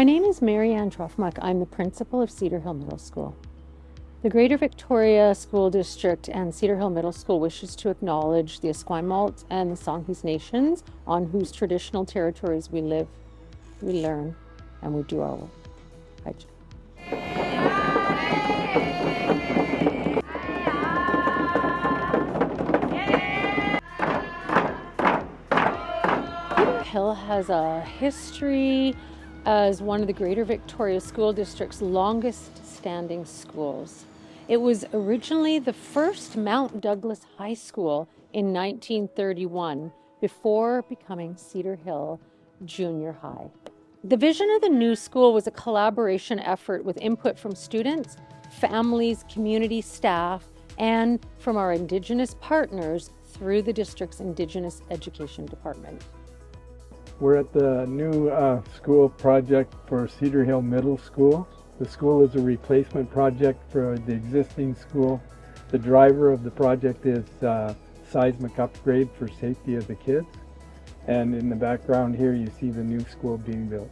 My name is Mary Ann Trofmuck. I'm the principal of Cedar Hill Middle School. The Greater Victoria School District and Cedar Hill Middle School wishes to acknowledge the Esquimalt and the Songhees Nations on whose traditional territories we live, we learn, and we do our work. Right. Cedar Hill has a history as one of the Greater Victoria School District's longest standing schools. It was originally the first Mount Douglas High School in 1931 before becoming Cedar Hill Junior High. The vision of the new school was a collaboration effort with input from students, families, community staff, and from our Indigenous partners through the district's Indigenous Education Department. We're at the new school project for Cedar Hill Middle School. The school is a replacement project for the existing school. The driver of the project is seismic upgrade for safety of the kids. And in the background here, you see the new school being built.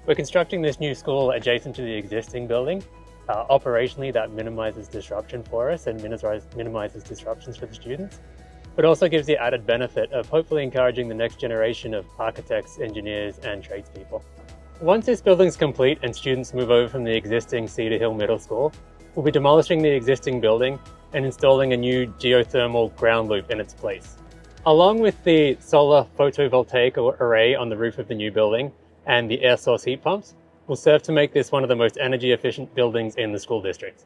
We're constructing this new school adjacent to the existing building. Operationally, that minimizes disruption for us and minimizes disruptions for the students, but also gives the added benefit of hopefully encouraging the next generation of architects, engineers, and tradespeople. Once this building's complete and students move over from the existing Cedar Hill Middle School, we'll be demolishing the existing building and installing a new geothermal ground loop in its place. Along with the solar photovoltaic array on the roof of the new building and the air source heat pumps, will serve to make this one of the most energy efficient buildings in the school district.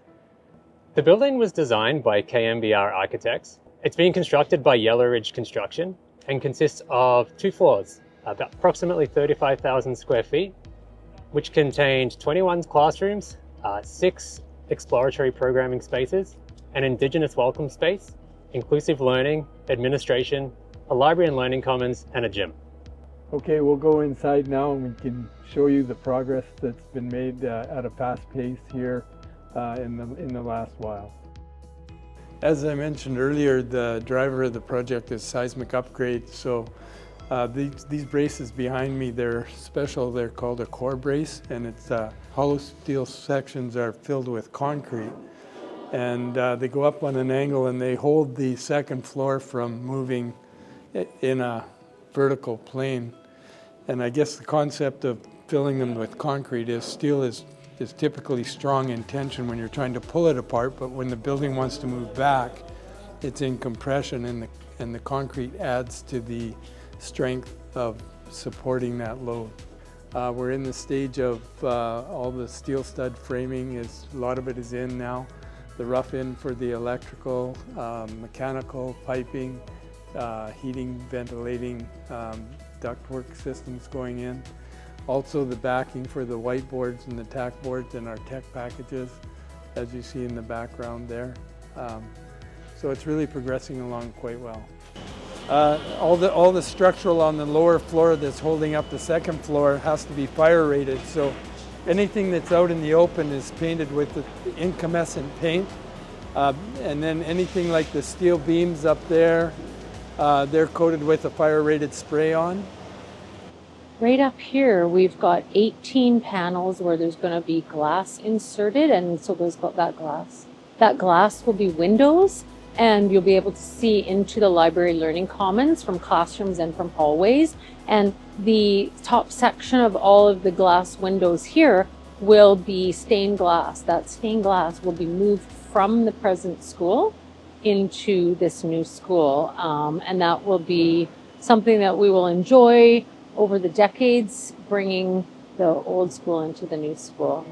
The building was designed by KMBR Architects. It's being constructed by Yellow Ridge Construction and consists of 2 floors, about approximately 35,000 square feet, which contained 21 classrooms, 6 exploratory programming spaces, an Indigenous welcome space, inclusive learning, administration, a library and learning commons, and a gym. Okay, we'll go inside now and we can show you the progress that's been made at a fast pace here in the last while. As I mentioned earlier, the driver of the project is seismic upgrade. So these braces behind me, they're special. They're called a core brace, and it's hollow steel sections are filled with concrete. And they go up on an angle and they hold the second floor from moving in a vertical plane. And I guess the concept of filling them with concrete is steel is typically strong in tension when you're trying to pull it apart, but when the building wants to move back, it's in compression, and the concrete adds to the strength of supporting that load. We're in the stage of all the steel stud framing. A lot of it is in now. The rough in for the electrical, mechanical, piping, heating, ventilating, ductwork systems going in. Also the backing for the whiteboards and the tack boards and our tech packages, as you see in the background there. So it's really progressing along quite well. All the structural on the lower floor that's holding up the second floor has to be fire rated. So anything that's out in the open is painted with the incandescent paint. And then anything like the steel beams up there, they're coated with a fire rated spray on. Right up here, we've got 18 panels where there's going to be glass inserted, and so there's got that glass. That glass will be windows, and you'll be able to see into the library learning commons from classrooms and from hallways. And the top section of all of the glass windows here will be stained glass. That stained glass will be moved from the present school into this new school, and that will be something that we will enjoy over the decades, bringing the old school into the new school.